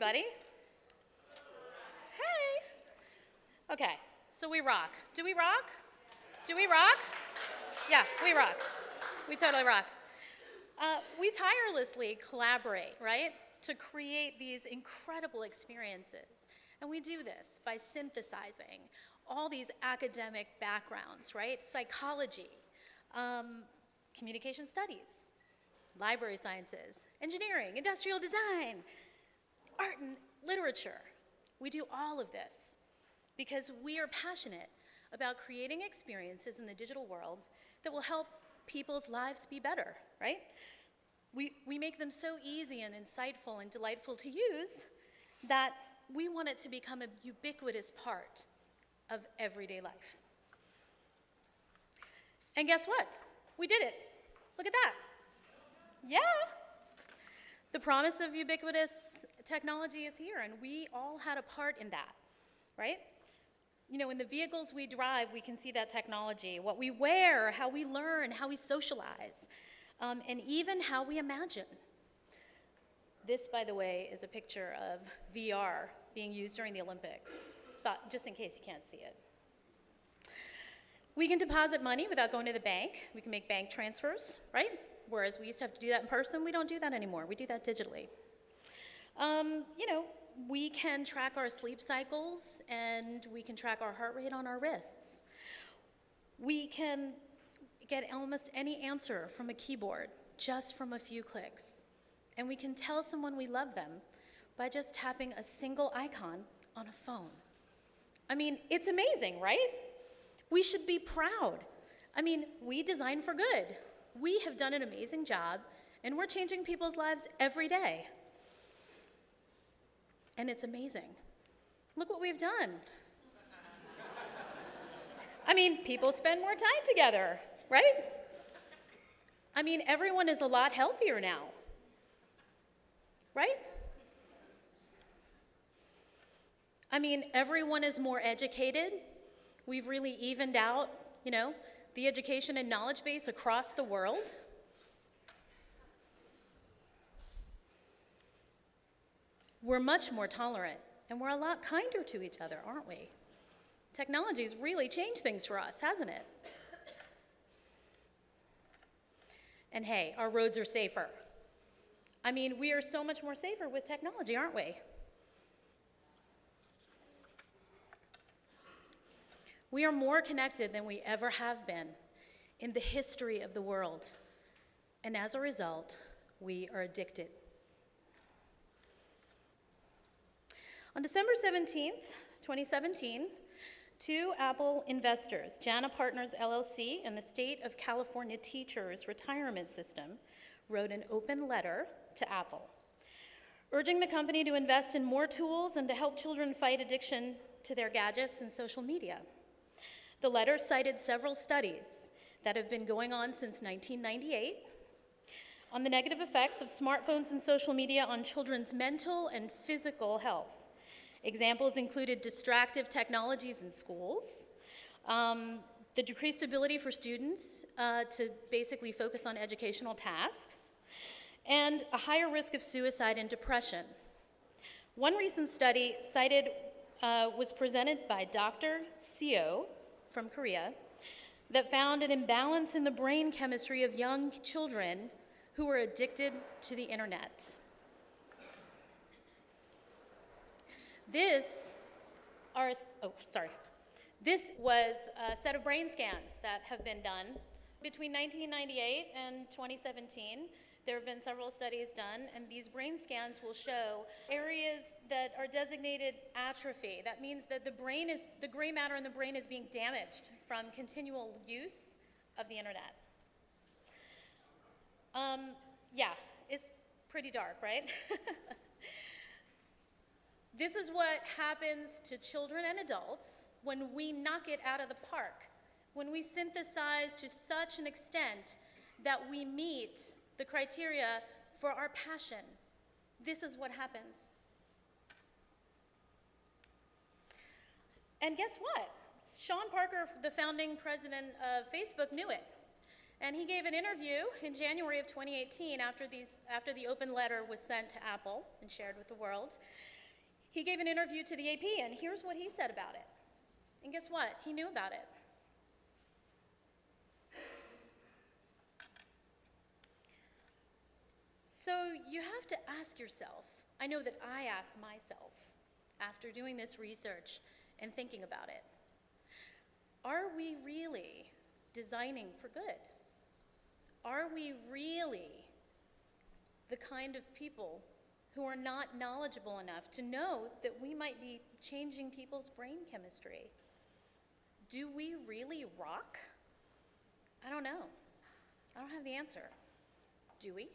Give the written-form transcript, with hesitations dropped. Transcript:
everybody. Hey. Okay, so we rock. Do we rock? Do we rock? Yeah, we rock. We totally rock. We tirelessly collaborate, right, to create these incredible experiences. And we do this by synthesizing all these academic backgrounds, right? Psychology, communication studies, library sciences, engineering, industrial design, art and literature. We do all of this because we are passionate about creating experiences in the digital world that will help people's lives be better, right? We make them so easy and insightful and delightful to use that we want it to become a ubiquitous part of everyday life. And guess what? We did it. Look at that. Yeah. The promise of ubiquitous technology is here, and we all had a part in that, right? You know, in the vehicles we drive, we can see that technology, what we wear, how we learn, how we socialize, and even how we imagine. This, by the way, is a picture of VR being used during the Olympics, just in case you can't see it. We can deposit money without going to the bank. We can make bank transfers, right? Whereas we used to have to do that in person, we don't do that anymore. We do that digitally. You know, we can track our sleep cycles and we can track our heart rate on our wrists. We can get almost any answer from a keyboard just from a few clicks. And we can tell someone we love them by just tapping a single icon on a phone. I mean, it's amazing, right? We should be proud. I mean, we design for good. We have done an amazing job, and we're changing people's lives every day. And it's amazing. Look what we've done. I mean, people spend more time together, right? I mean, everyone is a lot healthier now, right? I mean, everyone is more educated. We've really evened out, you know, the education and knowledge base across the world. We're much more tolerant, and we're a lot kinder to each other, aren't we? Technology's really changed things for us, hasn't it? And hey, our roads are safer. I mean, we are so much more safer with technology, aren't we? We are more connected than we ever have been in the history of the world. And as a result, we are addicted. On December 17th, 2017, two Apple investors, Jana Partners LLC and the State of California Teachers Retirement System, wrote an open letter to Apple, urging the company to invest in more tools and to help children fight addiction to their gadgets and social media. The letter cited several studies that have been going on since 1998 on the negative effects of smartphones and social media on children's mental and physical health. Examples included distractive technologies in schools, the decreased ability for students to basically focus on educational tasks, and a higher risk of suicide and depression. One recent study cited was presented by Dr. Seo from Korea that found an imbalance in the brain chemistry of young children who were addicted to the internet. This was a set of brain scans that have been done. Between 1998 and 2017, there have been several studies done, and these brain scans will show areas that are designated atrophy. That means that the gray matter in the brain is being damaged from continual use of the internet. Yeah, it's pretty dark, right? This is what happens to children and adults when we knock it out of the park, when we synthesize to such an extent that we meet the criteria for our passion. This is what happens. And guess what? Sean Parker, the founding president of Facebook, knew it. And he gave an interview in January of 2018 after the open letter was sent to Apple and shared with the world. He gave an interview to the AP, and here's what he said about it. And guess what? He knew about it. So you have to ask yourself, I know that I asked myself after doing this research and thinking about it, are we really designing for good? Are we really the kind of people who are not knowledgeable enough to know that we might be changing people's brain chemistry? Do we really rock? I don't know. I don't have the answer. Do we?